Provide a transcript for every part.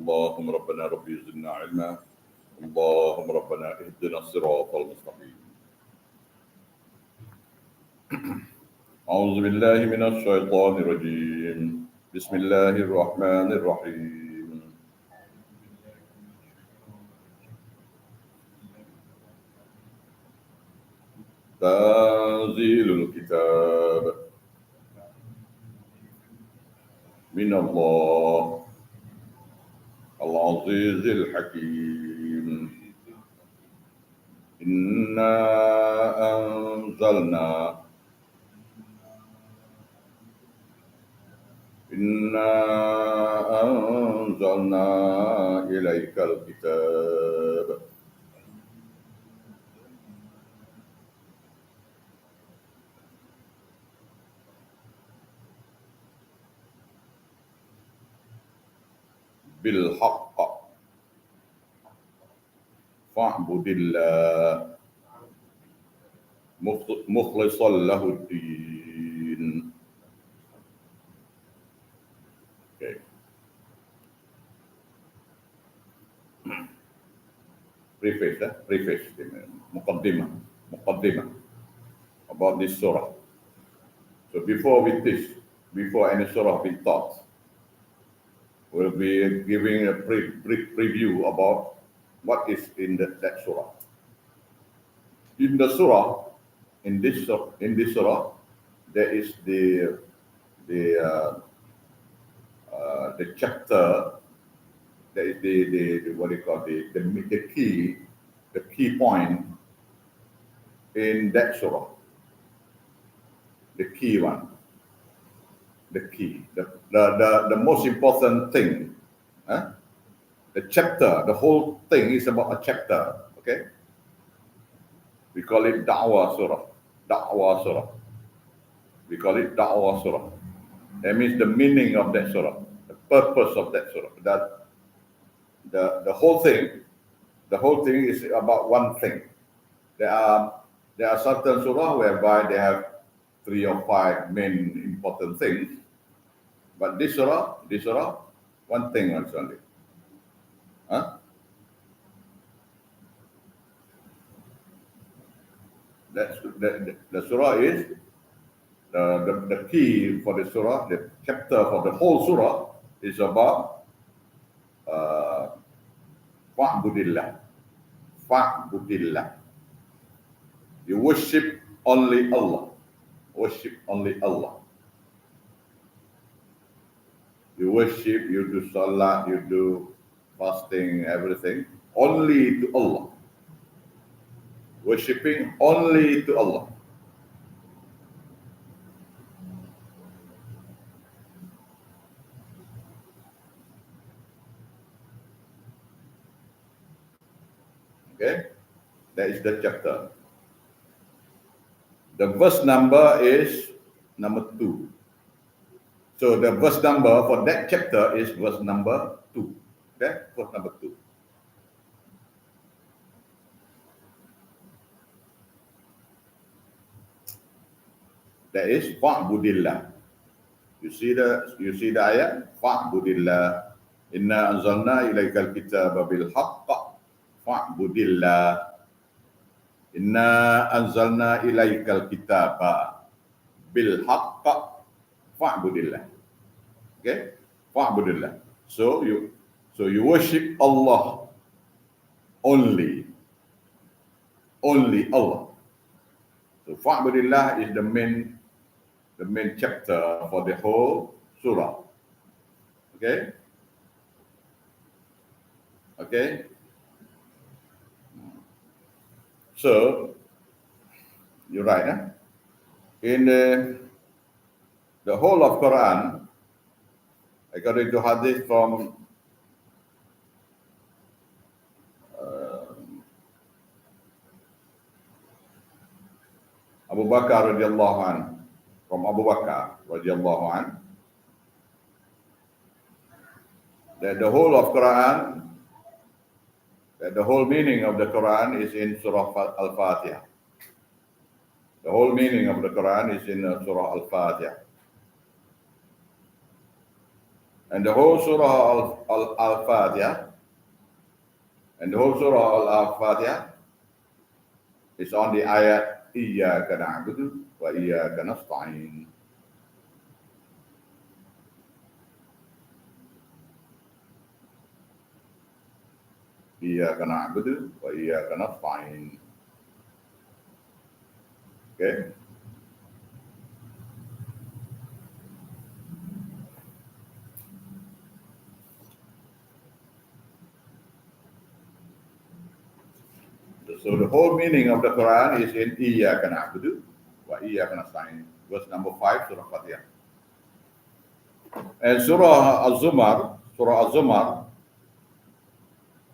اللهم ربنا ربي زدنا علما اللهم ربنا اهدنا الصراط المستقيم أعوذ بالله من الشيطان الرجيم بسم الله الرحمن الرحيم تنزيل الكتاب من الله العزيز الحكيم إنا أنزلنا إليك الكتاب بالحق فاعبد الله مخلصا له الدين. Okay. Preface, muqaddimah about this surah. So before any surah be taught, we'll be giving a preview about what is in that surah. In the surah, in this surah, there is the chapter. There is the what do you call the key point in that surah. The key one. The most important thing. The chapter, the whole thing is about a chapter. Okay. We call it Da'wah Surah. We call it Da'wah Surah. That means the meaning of that surah, the purpose of that surah. That the whole thing is about one thing. There are certain surah whereby they have 3 or 5 main important things, but this surah, one thing only. The surah is the key for the surah. The chapter for the whole surah is about fa'budillah. You worship only Allah. You worship, you do salat, you do fasting, everything only to Allah. Worshipping only to Allah. Okay, that is the chapter. The verse number is number 2. So the verse number for that chapter is verse number 2. Okay, verse number 2. That is fa'budillah. You see the ayat? Fa'budillah. Inna anzalna ilaikal kitaba bil haqq fa'budillah. Inna anzalna ilaikal kitaba bil haqq fa'budillah. Okay? Fa'budillah. So you worship Allah only Allah. So fa'budillah is the main chapter for the whole surah. Okay? Okay? So, you're right, huh? In the whole of Quran, according to Hadis from Abu Bakar radiallahu anhu, that the whole of Quran, that the whole meaning of the Quran is in Surah Al-Fatiha. The whole meaning of the Quran is in Surah Al-Fatiha. And the whole Surah Al-Fatiha, and the whole Surah Al-Fatiha is on the ayat Iyyaka na'budu wa iyyaka nasta'in. Iyyaka na'budu wa iyyaka nasta'in. Okay? So the whole meaning of the Quran is in Iyyaka na'budu wa iyyaka nasta'in. Verse number 5, Surah Fatiha. And Surah Az-zumar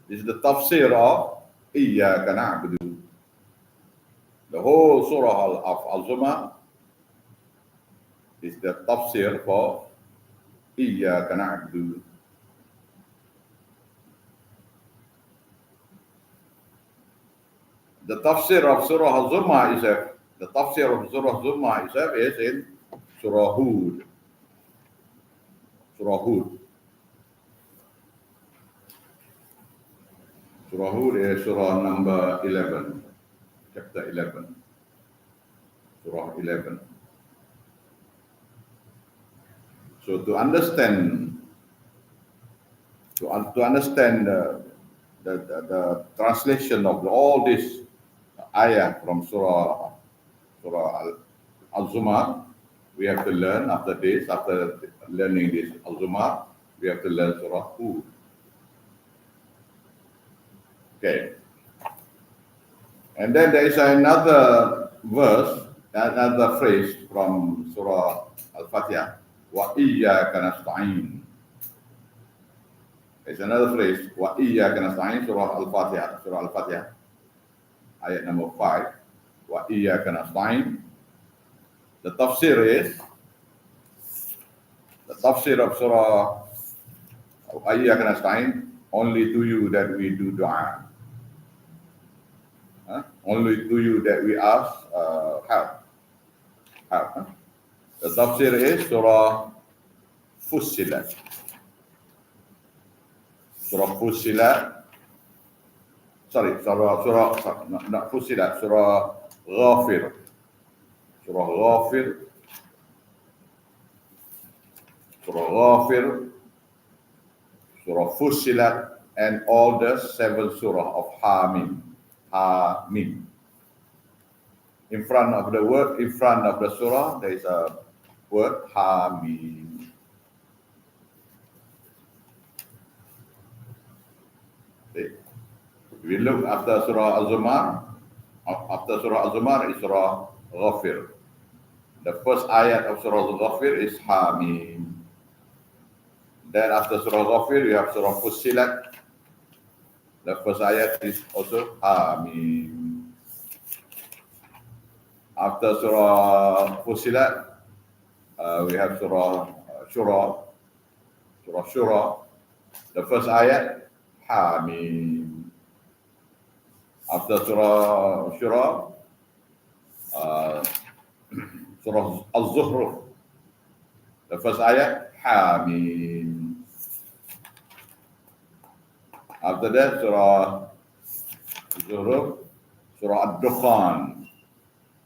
is the tafsir of Iyyaka na'budu. The whole Surah of Az-zumar is the tafsir for Iyyaka na'budu. The tafsir of Surah Az-zumar is in Surah Hud. Surah Hud. Surah Hud is Surah number 11, chapter 11. Surah 11. So to understand the translation of all this ayah from Surah Az-zumar, we have to learn after learning this Az-zumar, we have to learn Surah Hud. Okay. And then there is another verse, another phrase from Surah Al-Fatiha, wa iyyaka nasta'in. There's another phrase, wa iyyaka nasta'in, Surah Al-Fatiha, ayat number 5, wa iyyaka nasta'in. The tafsir of Surah wa iyyaka nasta'in, only to you that we do dua. Only to you that we ask help. The tafsir is Surah Fussilat. Surah Fussilat. Not Fussilat, Surah Ghafir. Surah Ghafir. Surah Ghafir. Surah Fussilat, and all the 7 surah of Hamim. Hamim. In front of the surah, there is a word Hamim. Okay. If we look after Surah Az-zumar, is Surah Ghafir. The first ayat of Surah Ghafir is Hamim. Then after Surah Ghafir, you have Surah Fussilat. The first ayat is also Hamim. After Surah Fussilat, we have Surah Shura. Surah Shura. The first ayat, Hamim. After Surah Shura, Surah Az-zumar. The first ayat, Hamim. After that, Surah Az-zumar, Surah Ad-Dukhan.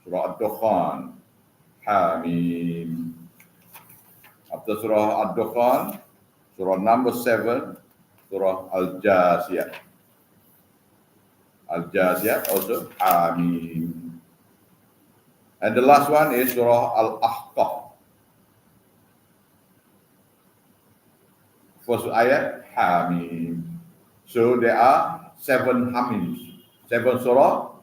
Surah Ad-Dukhan, Hamim. After Surah Ad-Dukhan, Surah number 7, Surah Al-Jasiyah. Al-Jasiyah also Hamim. And the last one is Surah Al-Ahqaf. First ayat, Hamim. So there are 7 Hamims, 7 surah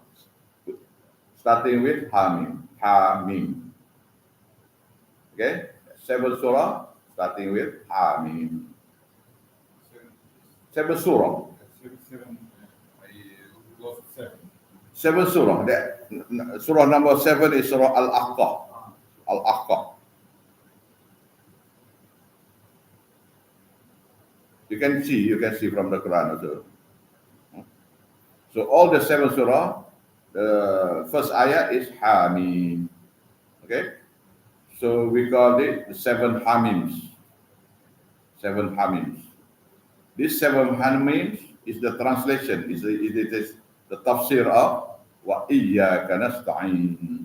starting with Hamim. Hamim. Okay? 7 surah starting with Hamim. 7 surah. 7 surah. Surah number 7 is Surah Al-Ahqaf. Al-Ahqaf. You can see from the Quran also. So all the 7 surah, the first ayah is Hamim. Okay? So we call it the 7 Hamims. 7 hamims. This 7 hamims is the translation, it is the tafsir of wa iyyaka nasta'in.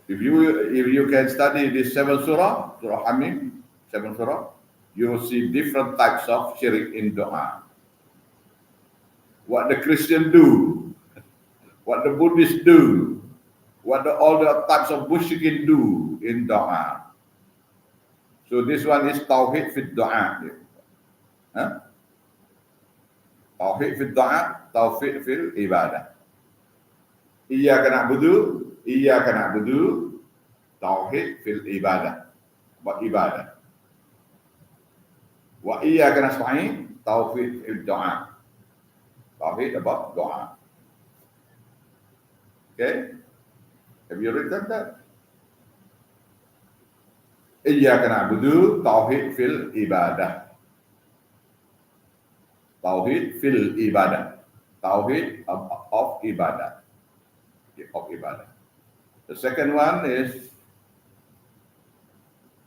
If you can study this 7 surah, Surah Hamim, 7 surah, you will see different types of syirik in dua. What the Christian do, what the Buddhists do, what all the types of musyrikin do in dua. So this one is Tauhid fi dua. Huh? Tauhid fi dua, Tauhid fil ibadah. Iyyaka na'budu, Tauhid fil ibadah. Buat ibadah. Wa iyyaka nasta'in, Tauhid fil doa. Tauhid about doa. Okay? Have you written that? Iyyaka na'budu, Tauhid fil ibadah. Tauhid fil ibadah. Tauhid of ibadah. Of ibadah. The second one is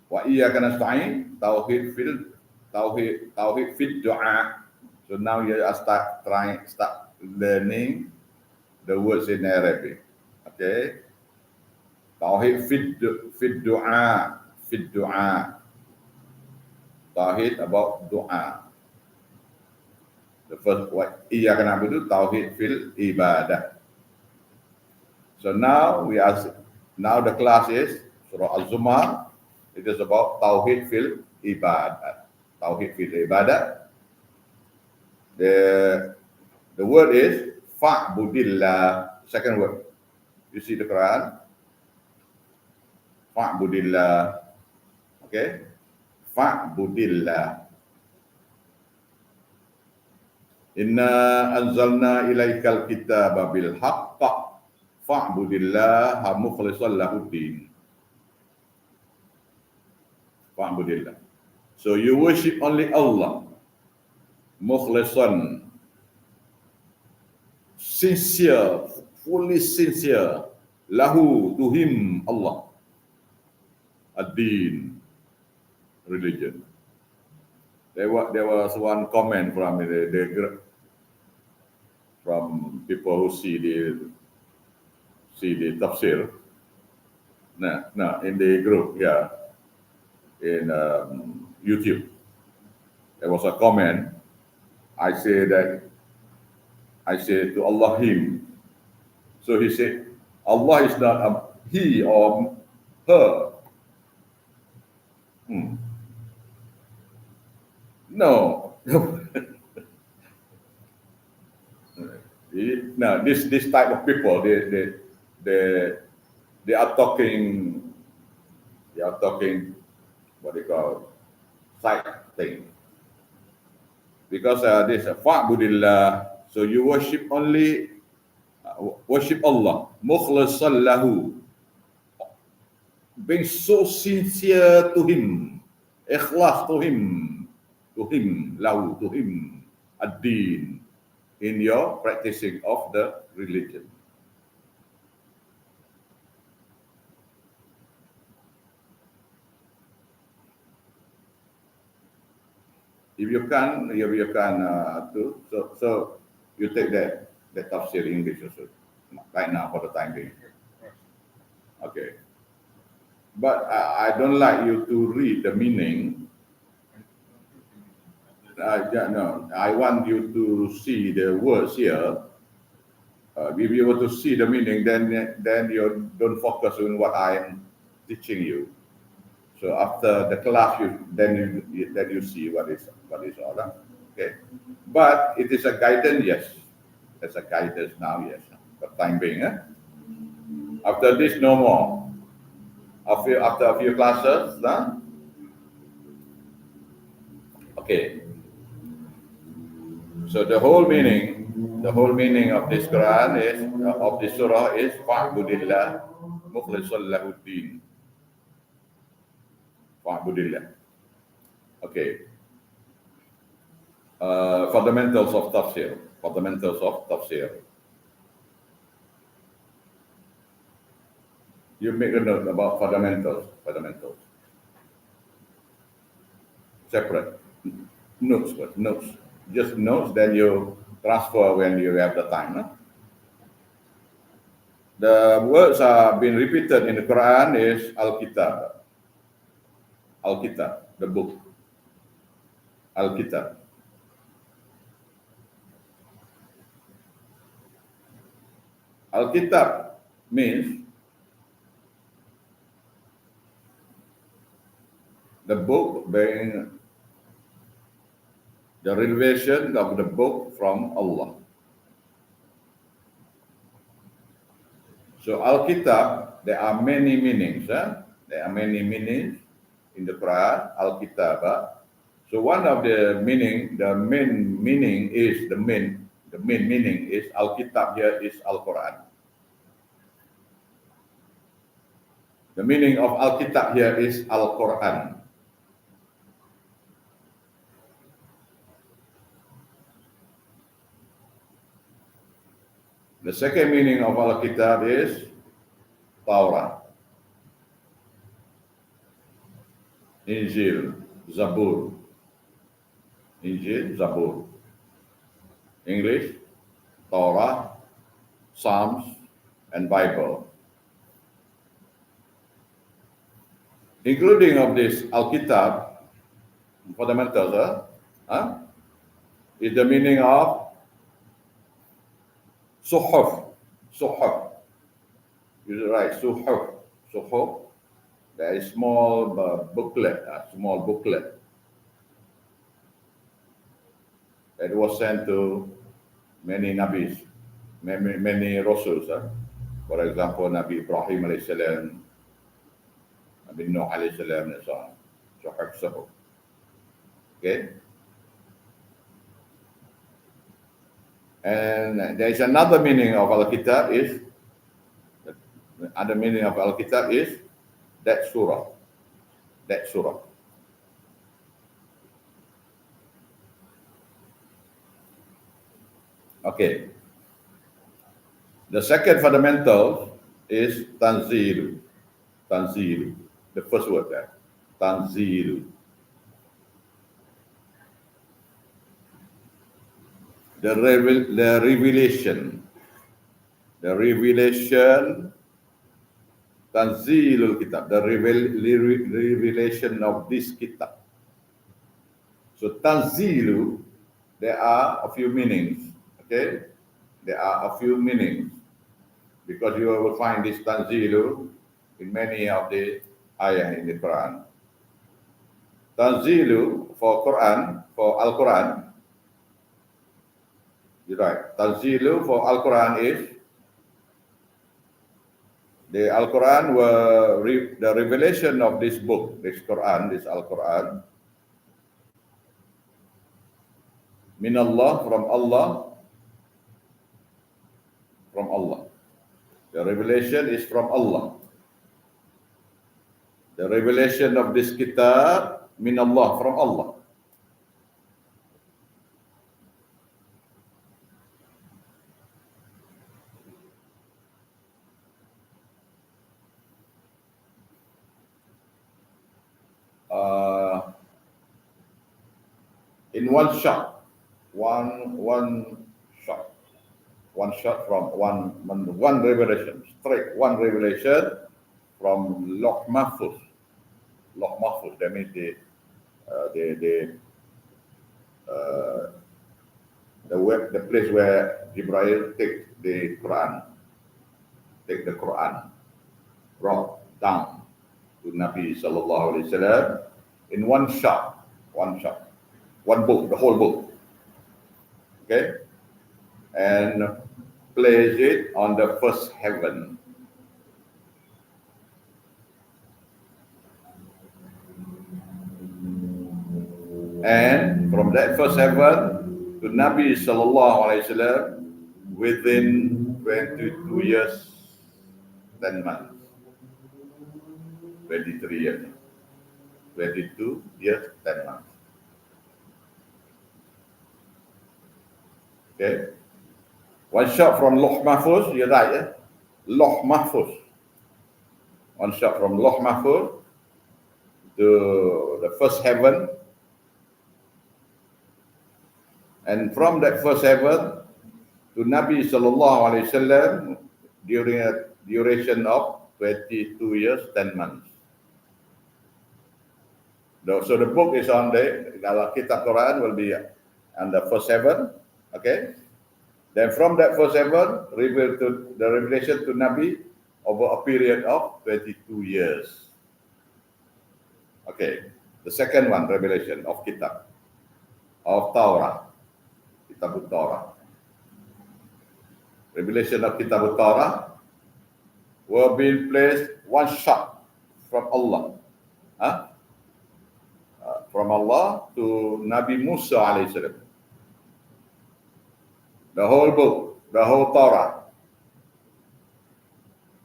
wa iyyaka nasta'in, Tauhid fil du'a. So now you are start learning the words in Arabic. Okay? Tauhid fil du'a. Tauhid about du'a. The first wa iyyaka na'budu, Tauhid fil ibadah. So now the class is Surah Az-zumar. It is about Tauhid fil ibadah. Tauhid fil ibadah. The word is fa'budillah. Second word. You see the Quran? Fa'budillah. Okay? Fa'budillah. Inna anzalna ilaikal kitaba bil haqq. Fa'budillah mukhlishan lahuddin. Fa'budillah. So you worship only Allah. Mukhlishan. Sincere, fully sincere. Lahu, to him, Allah. Ad-din. Religion. There was one comment from from people who see the tafsir. No, in the group, yeah, in YouTube. There was a comment. I say to Allah him. So he said, Allah is not a he or her. No. No, this type of people, they are talking what they call side thing. Because this fa'budillah, so you worship only worship Allah, mukhlishan lahu, being so sincere to him, ikhlas to him, lahu, to him, ad-din, in your practicing of the religion. If you can so you take that tafsir English also right now for the time being. Okay. But I don't like you to read the meaning. No, I want you to see the words here. If you want to see the meaning, then you don't focus on what I am teaching you. So after the class, then you see what is all that. Okay, but it is a guidance, yes. It's a guidance now, yes. For time being, after this, no more. After a few classes, okay. So the whole meaning of this Quran is of this surah is fa'budillah mukhlishan lahuddin. Fa'budillah. Okay. Fundamentals of tafsir. you make a note about fundamentals. Separate. Notes first, notes. Just notes, then you transfer when you have the time. Huh? The words are being repeated in the Quran is Al-Kitab. Al-Kitab, the book. Al-Kitab. Al-Kitab means the book being the revelation of the book from Allah. So Al-Kitab, there are many meanings. There are many meanings in the Quran, Al-Kitab. So one of the meaning, the main meaning is the main meaning is Al-Kitab here is Al-Quran. The meaning of Al-Kitab here is Al-Quran. The second meaning of Al-Kitab is Taurat, Injil, Zabur. Injil, Zabur. English, Torah, Psalms, and Bible. Including of this Al-Kitab, fundamentals, is the meaning of Suhuf. You write Suhuf. There is small booklet, that was sent to many Nabis, many Rasuls. For example, Nabi Ibrahim alayhi salam, Nabi Nuh alayhi salam, and so on. Suhuf. Okay. And there is another meaning of Al-Kitab is, that surah. Okay. The second fundamental is Tanzil. The first word there. Tanzil. The revelation, Tanzilul Kitab, the revelation of this Kitab. So Tanzilu, there are a few meanings, okay? There are a few meanings, because you will find this Tanzilu in many of the ayah in the Quran. Tanzilu for Al-Quran, you're right. Tanzilu for Al-Quran is the Al-Quran the revelation of this book, this Quran, this Al-Quran. Min Allah, from Allah. The revelation is from Allah. The revelation of this kitab, min Allah, from Allah. In one shot from one revelation, straight one revelation from Loh Mahfuz. That means the place where Jibril take the Quran, brought down to Nabi sallallahu alaihi wasallam in one shot, one book, the whole book. Okay, and place it on the first heaven. And from that first heaven to Nabi sallallahu alaihi wasallam within 22 years, 10 months, 23 years, 22 years, 10 months. Okay, one shot from Loh Mahfuz, you're right, Loh Mahfuz. One shot from Loh Mahfuz to the first heaven, and from that first heaven to Nabi sallallahu alaihi wasallam during a duration of 22 years, 10 months. So the book is on the Kitab Quran will be on the first heaven, okay? Then from that first heaven, the revelation to Nabi over a period of 22 years. Okay, the second one, revelation of Kitab, of Torah, Kitab Torah. Revelation of Kitab Torah will be placed one shot from Allah. From Allah to Nabi Musa alayhi salam. The whole book, the whole Torah,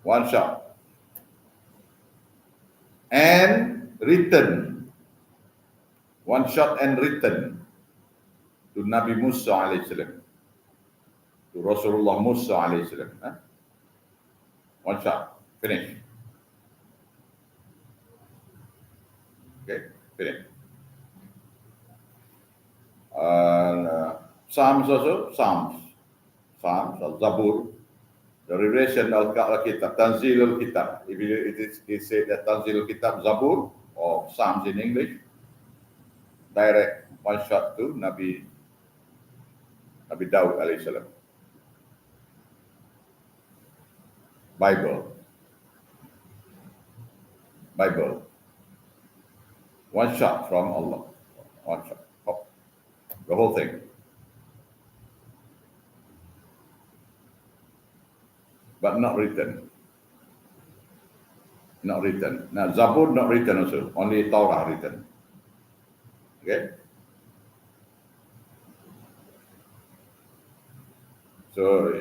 one shot. And written, one shot and written to Nabi Musa alayhi salam, to Rasulullah Musa alayhi salam. One shot, finish. Okay, finish. Psalms also, Psalms, Al-Zabur, the revelation of Al-Kitab, Tanzil al-Kitab. If it said that Tanzil al-Kitab, Zabur, or Psalms in English, direct one shot to Nabi Dawud alayhi salam. Bible, one shot from Allah, one shot, the whole thing. But not written. Not written. Now, Zabur not written also, only Torah written. Okay? So,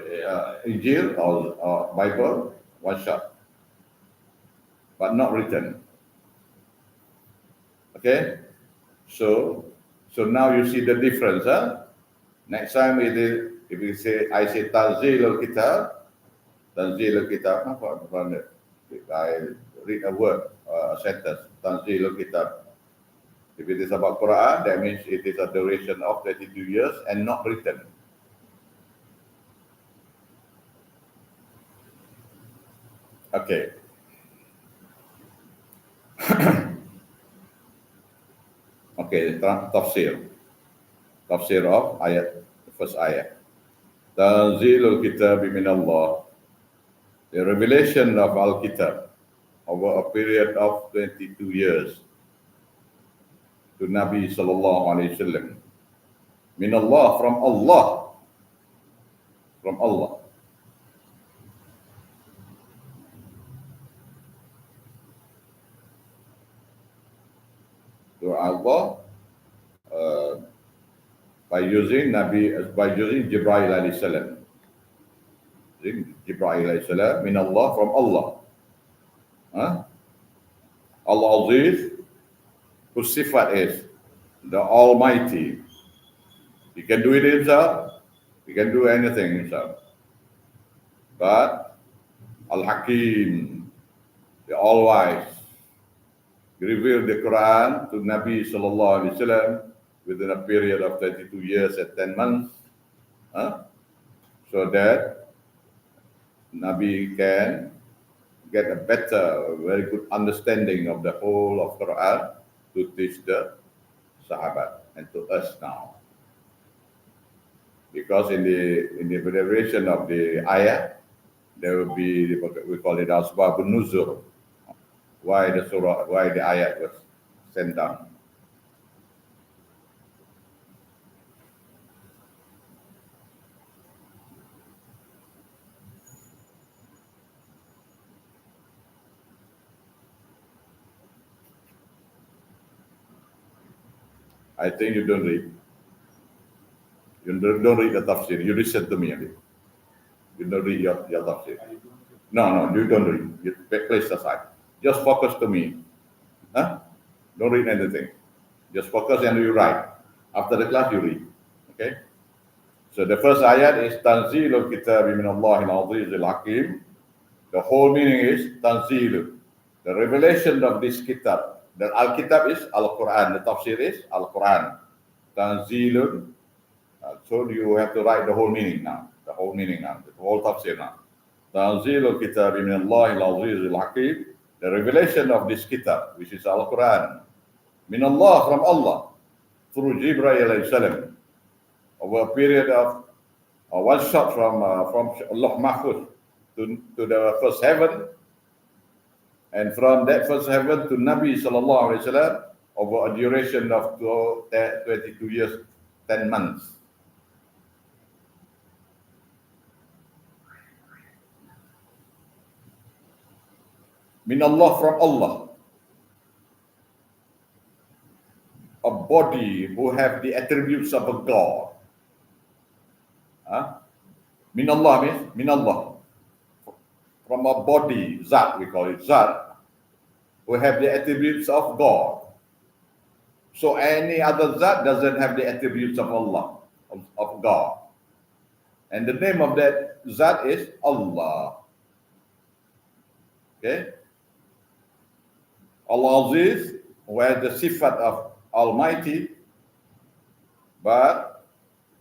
Injil or Bible, one shot. But not written. Okay? So now you see the difference. Next time if you say, I say Tanzil al-Kitab, I read a word, a sentence, Tanzil al-Kitab. If it is about Quran, that means it is a duration of 22 years and not written. Okay. Okay, Tafsir of ayat, the first ayat. Tanzilul Kitab min Allah. The revelation of Al-Kitab over a period of 22 years to Nabi sallallahu alaihi wasallam. Min Allah, from Allah. From Allah. To Allah by using Jibril alayhi salam. Jibril alayhi salam, min Allah, from Allah. Al-Aziz, whose sifat is the Almighty. He can do it himself, he can do anything himself. But Al-Hakim, the All-Wise, revealed the Quran to Nabi sallallahu alaihi wasallam within a period of 32 years and 10 months, so that Nabi can get a better, very good understanding of the whole of Quran to teach the Sahabat and to us now. Because in the derivation of the ayah, there will be, we call it Asbabun Nuzul, why the surah, why the ayat was sent down. I think you don't read. You don't read the tafsir. You listen to me. You don't read your tafsir. No, you don't read. You place aside. Just focus to me. Don't read anything. Just focus and you write. After the class, you read. Okay? So the first ayat is Tanzilul Kitab min Allahil Aziz al-Hakim. The whole meaning is Tanzil. The revelation of this kitab. The Al-Kitab is Al-Quran. The Tafsir is Al-Quran. Tanzilun. So you have to write the whole meaning now. The whole meaning now. The whole Tafsir now. Tanzilul kitab min Allah al-Azizul Hakim. The revelation of this kitab, which is Al-Quran. Min Allah, from Allah. Through Jibreel alayhi salam. Over a period of one shot from Allah Mahfuz to the first heaven. And from that first heaven to Nabi sallallahu alaihi wasallam over a duration of 22 years, 10 months. Min Allah, from Allah. A body who have the attributes of a God. Min Allah means min Allah. From a body, Zat, we call it Zat, who have the attributes of God. So any other Zat doesn't have the attributes of Allah, of God. And the name of that Zat is Allah. Okay? Al-Aziz, who has the sifat of Almighty, but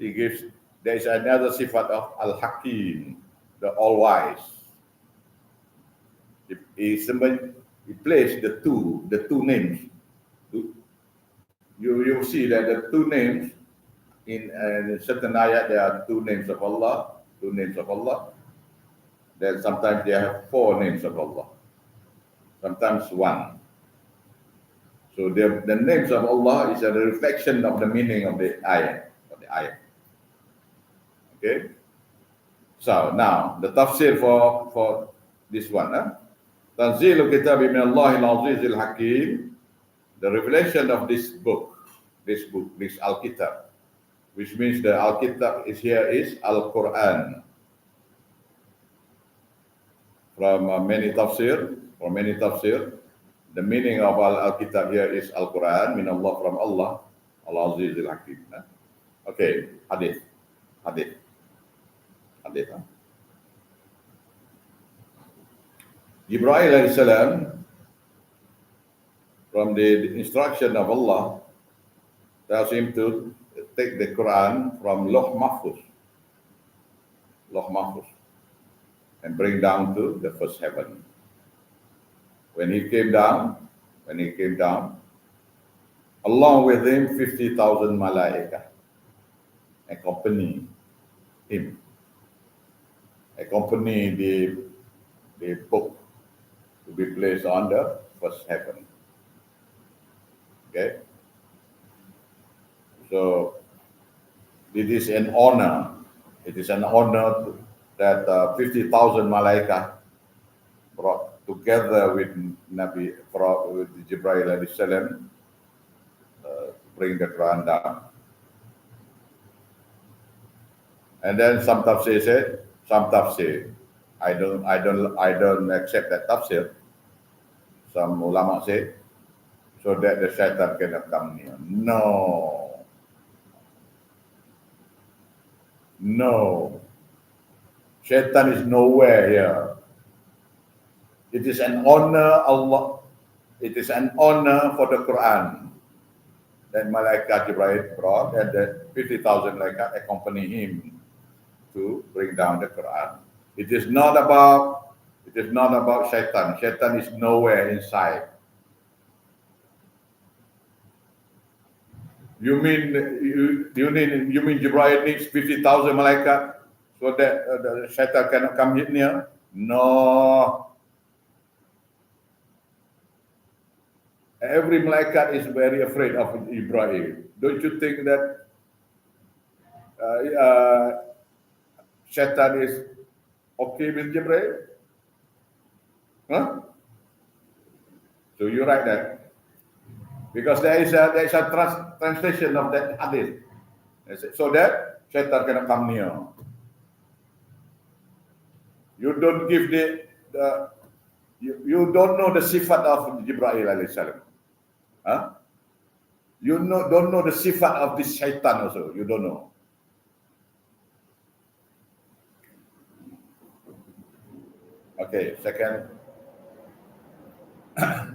there is another sifat of Al-Hakim, the All-Wise. He placed the two names. You see that the two names in certain ayat, there are two names of Allah. Then sometimes they have four names of Allah. Sometimes one. So the names of Allah is a reflection of the meaning of the ayat. Okay. So now the tafsir for this one. Tanzilul kitab min Allah al-Azizul Hakim. The revelation of this book, this Al-Kitab, which means the Al-Kitab is Al-Quran. From many tafsir, the meaning of Al-Kitab here is Al-Quran, min Allah, from Allah, Al-Azizul Hakim. Okay, Hadis. Jibreel alayhi salam, from the instruction of Allah, tells him to take the Quran from Loh Mahfuz, and bring down to the first heaven. When he came down, along with him 50,000 malaika accompany him, accompany the book to be placed on the first heaven. Okay, so it is an honor. That 50,000 malaika brought together with with Jibreel alayhi salam to bring the Quran down. And then some tafsir, I don't accept that tafsir. Some ulama say, so that the shaitan cannot come near. No. Shaitan is nowhere here. It is an honor for the Quran that Malaikat Jibreel brought, and that 50,000 Malaikat accompany him to bring down the Quran. It is not about Shaitan. Shaitan is nowhere inside. You mean Jibreel needs 50,000 malaikat so that the shaitan cannot come near? No. Every malaikat is very afraid of Jibreel. Don't you think that shaitan is okay with Jibreel? Huh? So you write that. Because there is a translation of that hadith, so that shaitan cannot come near. You don't give you don't know the sifat of Jibreel alayhi salam. Huh? You don't know the sifat of this shaitan also. You don't know. Okay, second. Ah,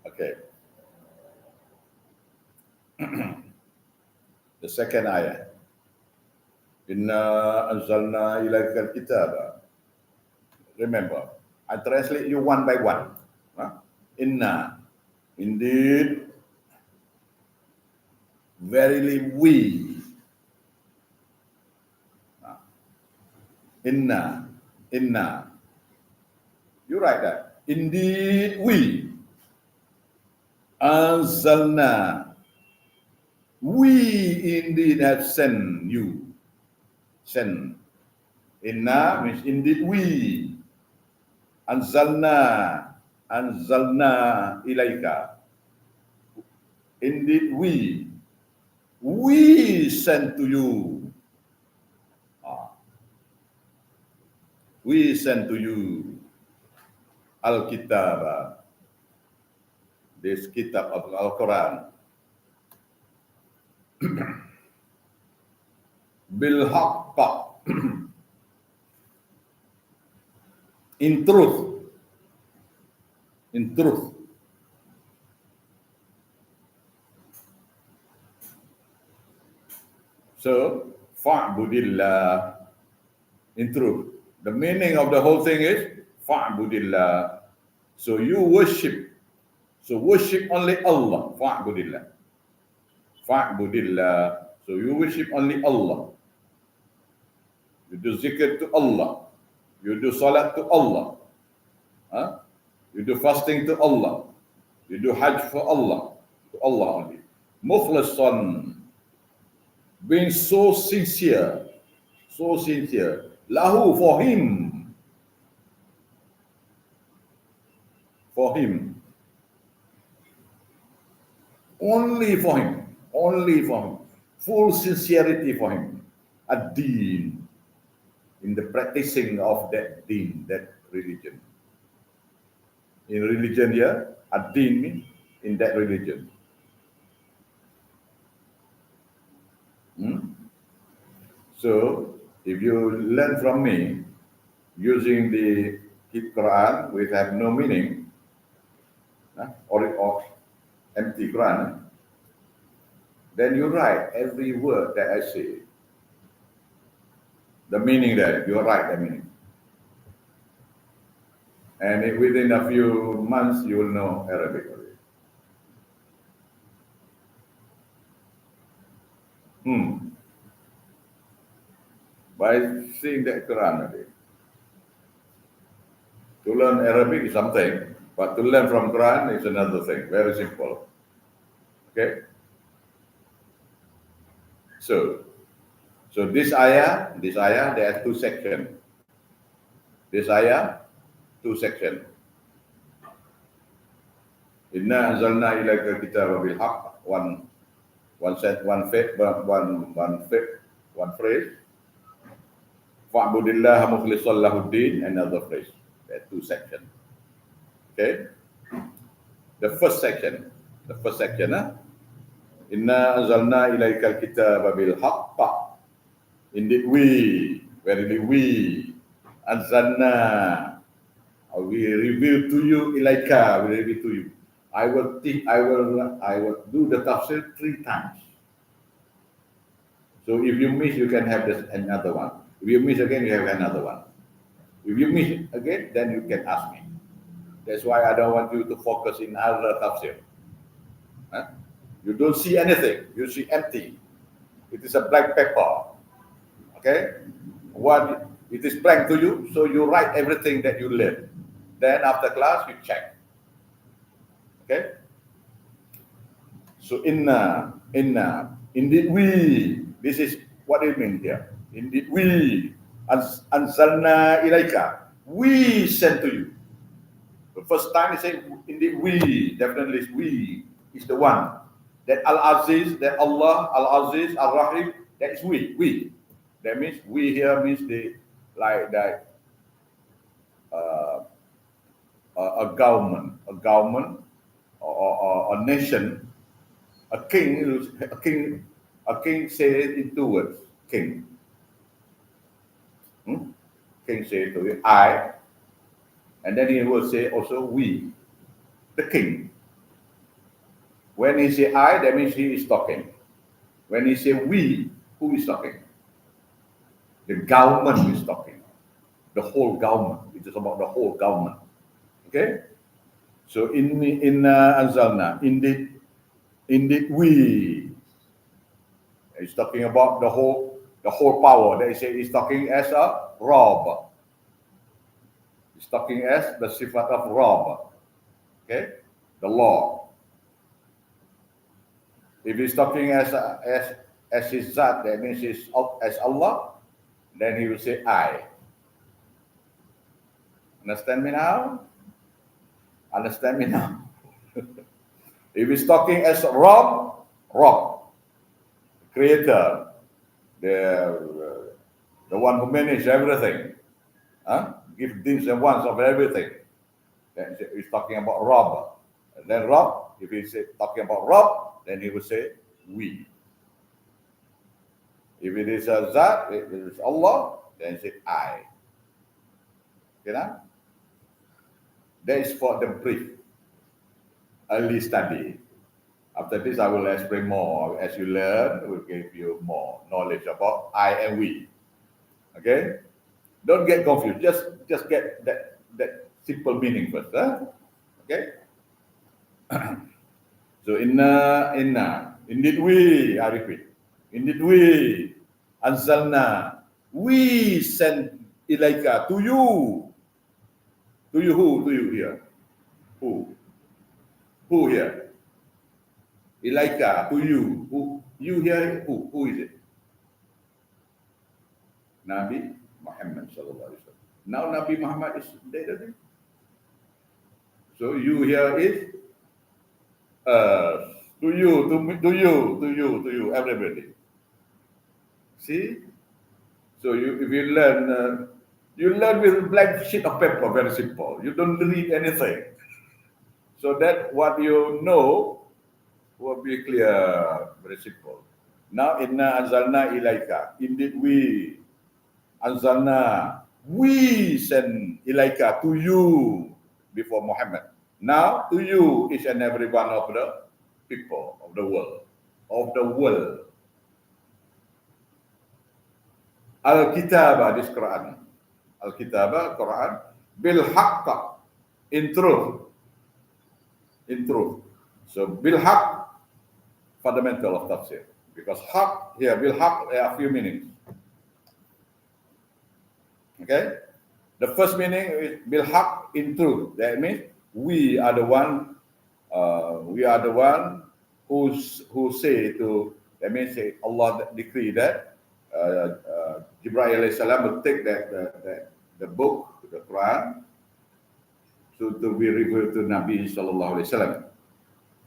okay. The second ayah. Inna anzalna ilaikal kitaba. Remember, I translate you one by one. Huh? Inna, indeed, verily we. Inna, inna. You write that. Indeed, we. Anzalna. We indeed have sent you. Sent. Inna means indeed we. Anzalna. Anzalna ilaika. Indeed we. We sent to you. We sent to you Al-Kitab, this kitab of Al-Quran, bil haqq, in truth, in truth. So, fa'budillah, in truth. The meaning of the whole thing is fa'budillah. So you worship. So worship only Allah. Fa'budillah. Fa'budillah. So you worship only Allah. You do zikr to Allah. You do salat to Allah. Huh? You do fasting to Allah. You do hajj for Allah. To Allah only. Mukhlisan. Being so sincere. So sincere. Lahu, for him. For him. Only for him. Only for him. Full sincerity for him. Ad-deen. In the practicing of that deen, that religion. In religion here, ad-deen means in that religion. So, if you learn from me using the Quran which have no meaning, or empty Quran, then you write every word that I say. The meaning there, you write the meaning. And within a few months, you will know Arabic already. By seeing the Quran already. To learn Arabic is something, but to learn from Quran is another thing. Very simple. Okay? So this ayah, there are two sections. This ayah, two sections. Inna anzalna ilaika kitaba bil haqq. One phrase. Fa'budillaha mukhlishan lahuddin, another phrase. There are two sections. Okay? The first section. Inna anzalna ilaikal kitaba bil haqq. Indeed verily we, anzalna, we reveal to you ilaika, we reveal to you. I will do the tafsir 3 times. So if you miss, you can have another one. If you miss again, you have another one. If you miss again, then you can ask me. That's why I don't want you to focus in other tafsir. Huh? You don't see anything. You see empty. It is a black paper. Okay? What it is blank to you, so you write everything that you learn. Then after class, you check. Okay? So inna, indeed we. This is what it means here. Indeed we, anzalna ilaika. We sent to you. The first time he said, indeed we, definitely we is the one. That Al-Aziz, that Allah, Al-Aziz, Al-Rahim, that is we. That means we here means a government or a nation A king says in two words, king. King say to you, I, and then he will say also we, the king. When he say I, that means he is talking. When he say we, who is talking? The government is talking. The whole government. It is about the whole government. Okay? So in Anzalna, indeed we. He's talking about the whole power. They say he's talking as a Rabb. He's talking as the sifat of Rabb. Okay? The law. If he's talking as his Zat, that means he's as Allah, then he will say I. Understand me now? Understand me now? If he's talking as Rabb, creator, the one who manages everything, give things and wants of everything, then he's talking about Rabb. And then Rabb, if he's talking about Rabb, then he will say we. If it is a Zat, if it is Allah, then he say I. Okay, now? That is for the brief, early study. After this, I will explain more. As you learn, we'll give you more knowledge about I and we. Okay? Don't get confused. Just get that simple meaning first. Okay? So inna, indeed we, I repeat, indeed we, anzalna, we send ilaika to you. To you who? To you here. Who? Who here? Ilaika, to you. Who? You here, who? Who is it? Nabi Muhammad sallallahu alaihi wasallam. Now Nabi Muhammad is dead, I think. So you here is to you, everybody. See? So if you learn with a blank sheet of paper, very simple. You don't read anything. So that what you know will be clear, very simple. Now, inna anzalna ilaika. Indeed, we anzalna. We send ilaika to you before Muhammad. Now, to you, each and every one of the people of the world. Al-Kitabah, this Quran. Al-Kitabah, Quran. Bil-haqqa, in truth. In truth. So, bil-haqq, fundamental of tafsir. Because haqq, here, bil-haqq, there are a few meanings. Okay? The first meaning is bil-haqq, in truth. That means we are the one who say to, that means Allah decree that Jibril alayhi salam will take the book, the Quran, to be revealed to Nabi sallallahu alaihi wasallam.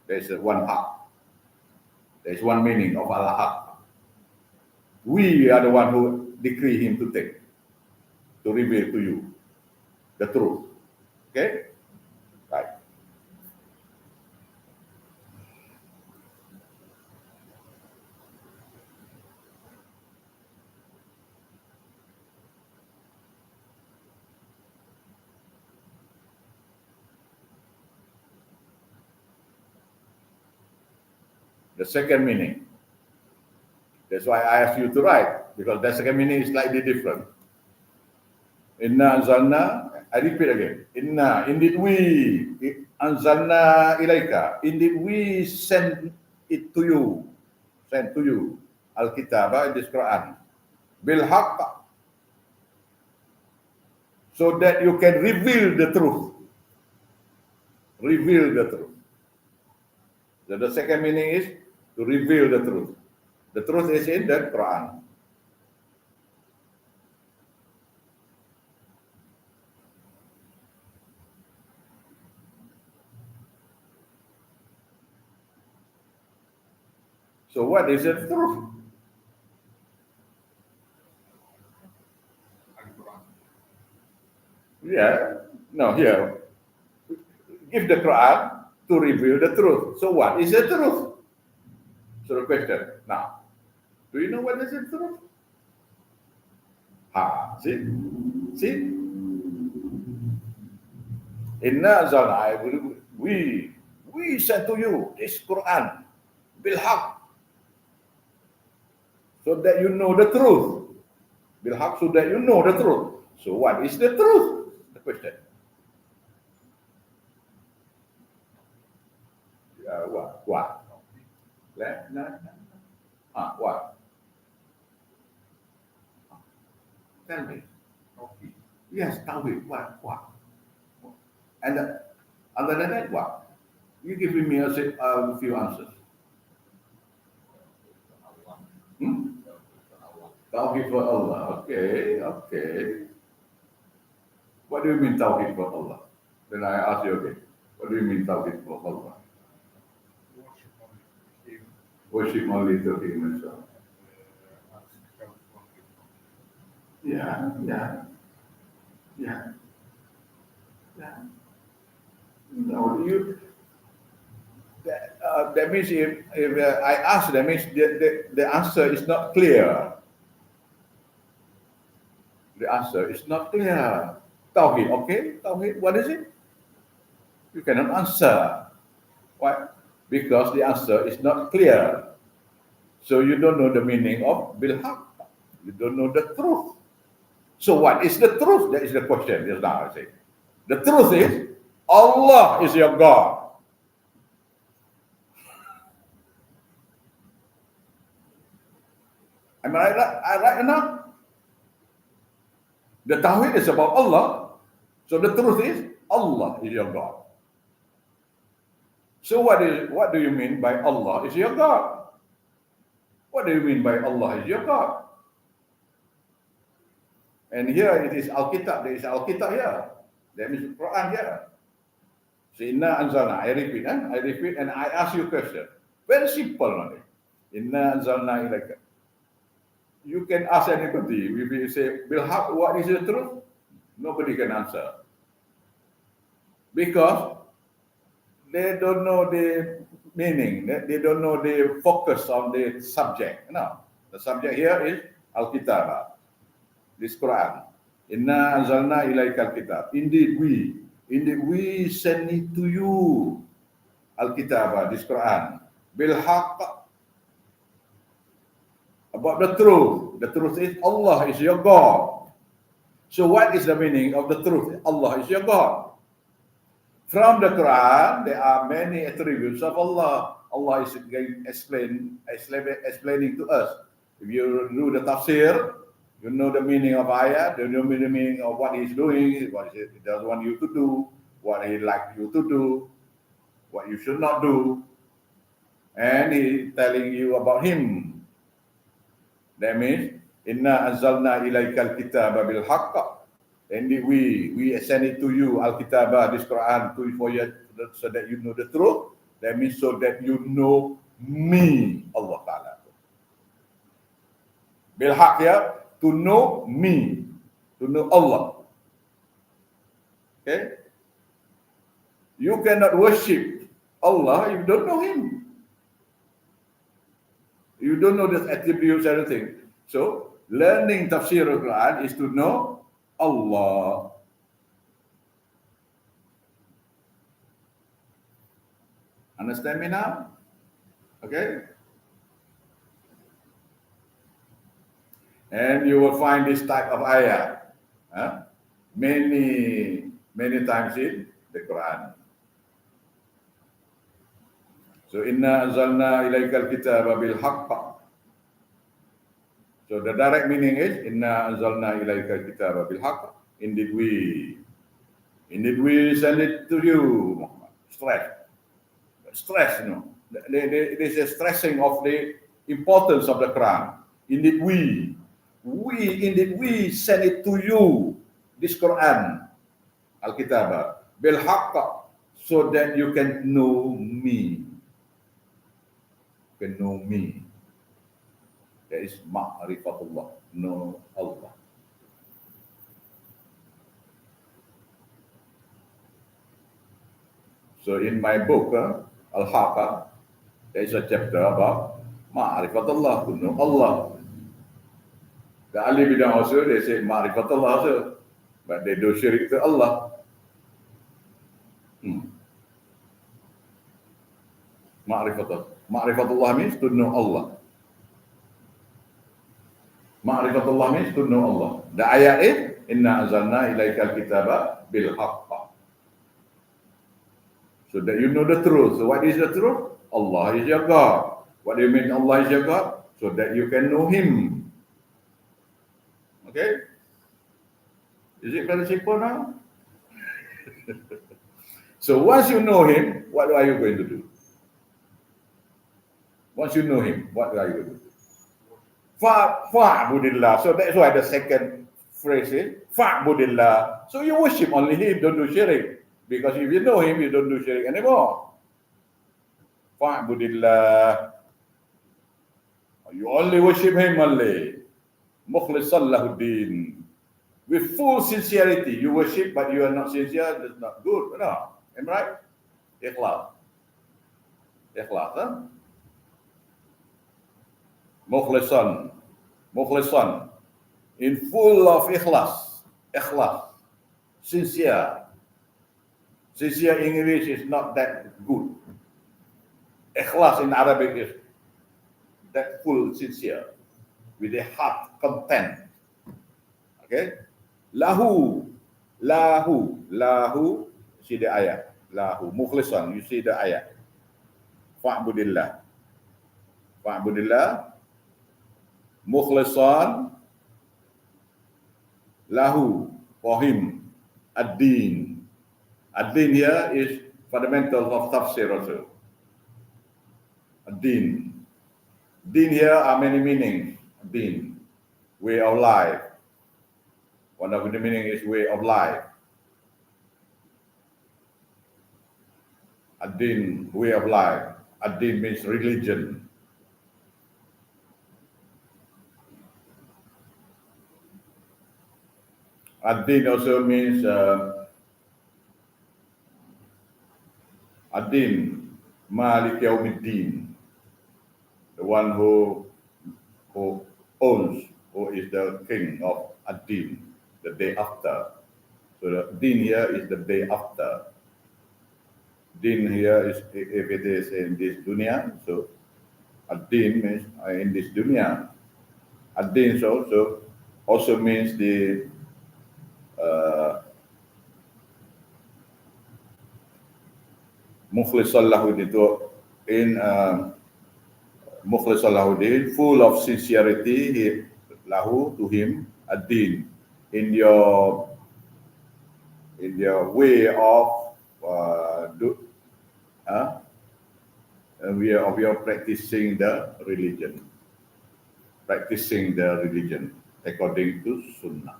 There's one haq. There's one meaning of al-haq. We are the one who decree him to take, to reveal to you the truth. Okay? Right. The second meaning. That's why I asked you to write, because the second meaning is slightly different. Inna anzalna, I repeat again. Inna, indeed we, anzalna ilaika, indeed we send it to you, Al-Kitabah, in this Quran, bil haqq, so that you can reveal the truth. Reveal the truth. So the second meaning is to reveal the truth. The truth is in the Quran. So what is the truth? Yeah, no, here. Give the Quran to reveal the truth. So what is the truth? So the question now, do you know what is the truth? See? Inna zana, we sent to you this Quran bil haq, so that you know the truth. Bil haq, so that you know the truth. So what is the truth? The question. What? What? Tell me. Yes, Tawhid. What? And other than that, what? You give me a few answers. Tawhid for Allah. Okay. What do you mean Tawhid for Allah? Then I ask you again. What do you mean Tawhid for Allah? Worship only to Him. Yeah. No, that means if I ask, that means the answer is not clear. The answer is not clear. Tawhid, okay? Tawhid, what is it? You cannot answer. Why? Because the answer is not clear. So you don't know the meaning of bil haq. You don't know the truth. So what is the truth? That is the question just now I say. The truth is, Allah is your God. Am I right enough? The Tawhid is about Allah. So the truth is, Allah is your God. So what do you mean by Allah is your God? What do you mean by Allah is your God? And here it is Al-Kitab. There is Al-Kitab here. That means Quran here. So Inna anzalna. I repeat and I ask you a question. Very simple only. Inna anzalna ilaika. You can ask anybody. If you say, what is the truth? Nobody can answer. Because they don't know the meaning. They don't know the focus on the subject. No. The subject here is Al-Kitab. This Quran. Inna anzalna ilaika al-kitab. Indeed we send it to you. Al-Kitab, this Quran. Bil haqq. About the truth. The truth is Allah is your God. So what is the meaning of the truth? Allah is your God. From the Quran, there are many attributes of Allah. Allah is explaining to us. If you do the tafsir, you know the meaning of ayah, you know the meaning of what He's doing, what He doesn't want you to do, what He likes you to do, what you should not do. And He's telling you about Him. That means, Inna anzalna ilaika al-kitaba bil haqq. And we send it to you, Al-Kitabah, this Quran, for you, so that you know the truth. That means so that you know me, Allah Ta'ala. Bil haqq here, to know me, to know Allah. Okay? You cannot worship Allah if you don't know Him. You don't know the attributes, everything. So, learning Tafsir Quran is to know Allah. Understand me now? Okay? And you will find this type of ayah many times in the Quran. So, Inna anzalna ilaika al-kitaba bil haqq. So the direct meaning is Inna anzalna ilaika al-kitaba bil haqq. Indeed we send it to you. Stress, you know. It is a stressing of the importance of the Quran. Indeed we send it to you, this Quran, Al-Kitabah, bil haqq, so that you can know me. Can know me. That is ma'rifatullah, know Allah. So in my book, Al-Haqqa, there is a chapter about Ma'rifatullah, to know Allah. The Ali bidang also, they say Ma'rifatullah also, but they do shirk to Allah. Ma'rifatullah. Ma'rifatullah means to know Allah. Ma'rifatullah means to know Allah. The ayat is, Inna anzalna ilaikal kitaba bil haqqa. So that you know the truth. So what is the truth? Allah is your God. What do you mean Allah is your God? So that you can know Him. Okay? Is it very simple now? So once you know Him, what are you going to do? Once you know Him, what are you going to do? Fa'budillah. So that's why the second phrase is Fa'budillah. So you worship only Him, don't do shirk. Because if you know Him, you don't do shirk anymore. Fa'budillah. You only worship Him only. Mukhlisan lahuddin. With full sincerity, you worship, but you are not sincere, that's not good. No. Am I right? Ikhlas. Ikhlas, huh? Mukhlisan. Mukhlisan. In full of ikhlas. Ikhlas. Sincere. Sincere English is not that good. Ikhlas in Arabic is that full sincere. With a heart content. Okay? Lahu. See the ayat. Lahu. Mukhlisan. You see the ayat. Fa'budillah. Fa'budillah. Mukhlisan. Lahu. For him. Ad-din. Ad-din here is fundamentals of tafsir also. Ad-din. Din here are many meanings. Din. Way of life. One of the meaning is way of life. Ad-din, way of life. Ad-din means religion. Ad-din also means Ad-din, Malik Yawmiddin, the one who owns, who is the king of Ad-din, the day after. So the din here is the day after. Din here is, if it is in this dunya, so Ad-din means in this dunya. Ad-din also means the Mukhlisan lahuddin, in Mukhlisan lahuddin, full of sincerity, lahu, to him, ad-din, in your way of way of your practicing the religion, according to Sunnah.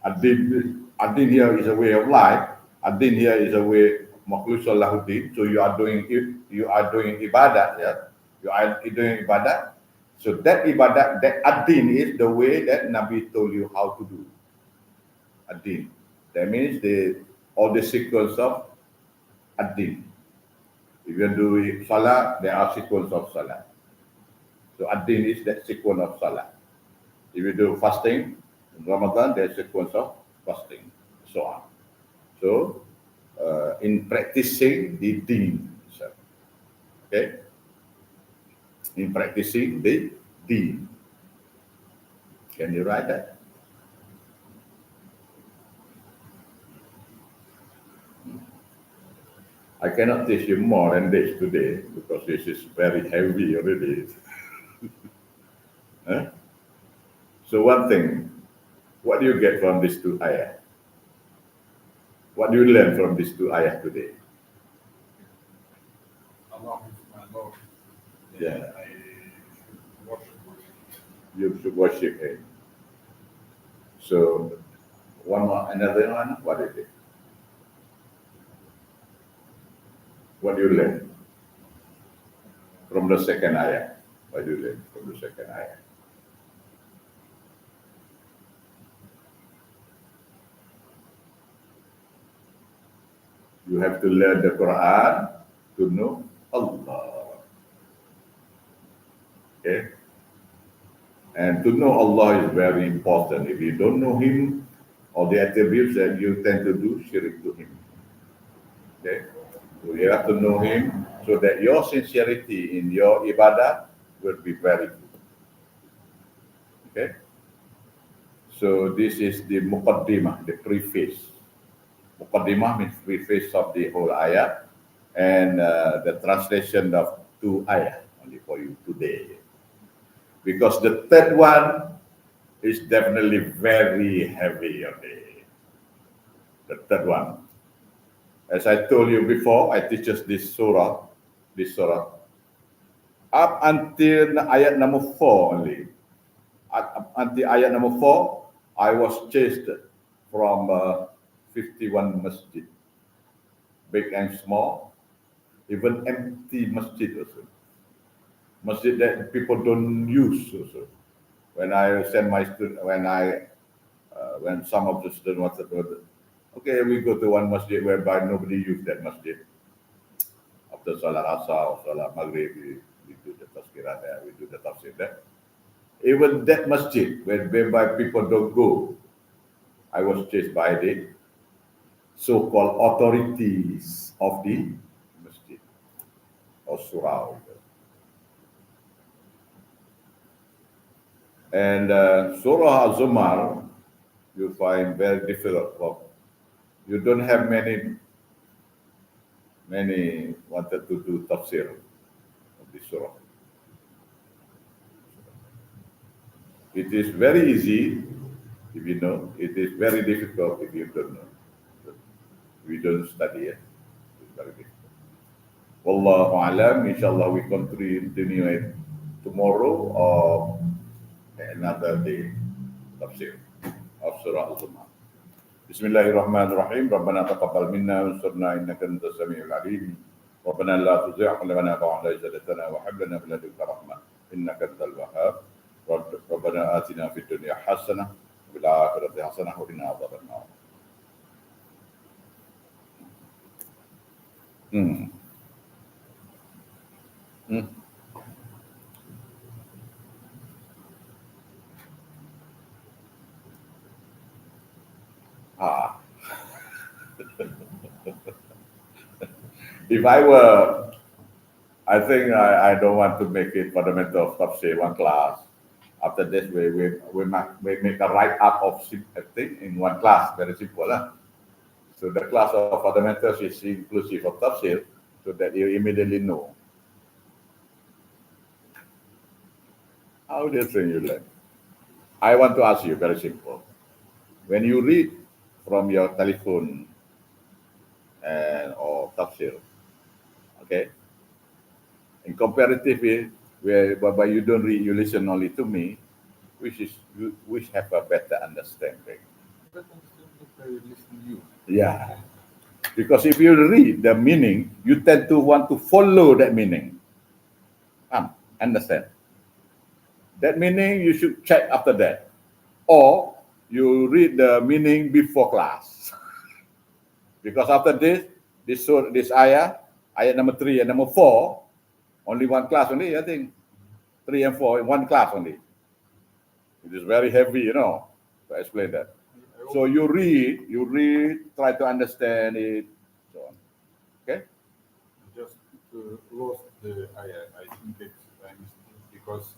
Ad-din here is a way of life. Ad-din here is a way Mukhlisan lahuddin. So you are doing ibadat, yeah. You are doing ibadat. So that ibadat, that ad-din is the way that Nabi told you how to do. Ad-din. That means all the sequence of ad-din. If you do salah, there are sequence of salah. So ad-din is that sequence of salah. If you do fasting in Ramadan, there's sequence of fasting, so on. So in practicing the deen, okay? In practicing the deen. Can you write that? I cannot teach you more than this today because this is very heavy already. Huh? So one thing, what do you get from these two ayat? What do you learn from these two ayat today? Allah is my Lord. Yeah. I worship. You should worship Him. So another one, what is it? What do you learn from the second ayat? What do you learn from the second ayat? You have to learn the Quran to know Allah. And to know Allah is very important. If you don't know Him or the attributes that you tend to do, shirk to Him. Okay? So you have to know Him so that your sincerity in your ibadah will be very good. Okay? So this is the muqaddimah, the preface. Muqaddimah means preface of the whole ayah, and the translation of 2 ayah only for you today. Because the third one is definitely very heavy only. The third one. As I told you before, I teach us this surah, up until ayat number 4 only. Up until ayat number 4, I was chased from 51 masjid, big and small, even empty masjid also. Masjid that people don't use also. When I send my student, when some of the students wanted to, okay, we go to one masjid whereby nobody used that masjid. After Salat Asar or Salat Maghrib, we do the tazkirah there, we do the tafsir there. Even that masjid, whereby people don't go, I was chased by the so-called authorities of the masjid or surah. And Surah Az-zumar, you find very difficult. You don't have many wanted to do tafsir of the surah. It is very easy if you know. It is very difficult if you don't know. If you don't study it, it's very difficult. Wallahu alam. Inshallah, we continue it tomorrow or another day. Tafsir of Surah Az-zumar. Bismillahirrahmanirrahim. Rabbana taqabbal minna wansurna innaka antas samiul alim. Rabbana la tuzigh qulubana ba'da idh hadaytana wa hab lana min ladunka rahmah innaka antal wahhab. Rabbana atina fid dunya hasanah wa fil akhirati hasanah wa qina adzaban nar. If I were, I think I don't want to make it fundamental of tafsir one class. After this, we make a write up of everything in one class. Very simple, huh? So the class of fundamentals is inclusive of tafsir, so that you immediately know. How do you think you learn? I want to ask you, very simple. When you read from your telephone or tafsir, okay, in comparative whereby you don't read, you listen only to me, which have a better understanding. Better understand if I listen to you. Yeah, because if you read the meaning, you tend to want to follow that meaning. Understand? That meaning you should check after that, or you read the meaning before class. Because after this ayah number 3 and number 4, only one class only, I think. 3 and 4 in one class only. It is very heavy, to explain that. So you read, try to understand it, so on. Okay? Just lost the ayah. I think it's because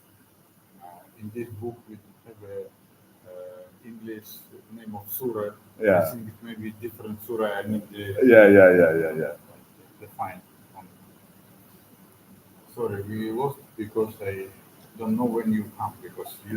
in this book we have a English name of surah. Yeah. I think it may be different surah. I need the define. Sorry, we lost because I don't know when you come because you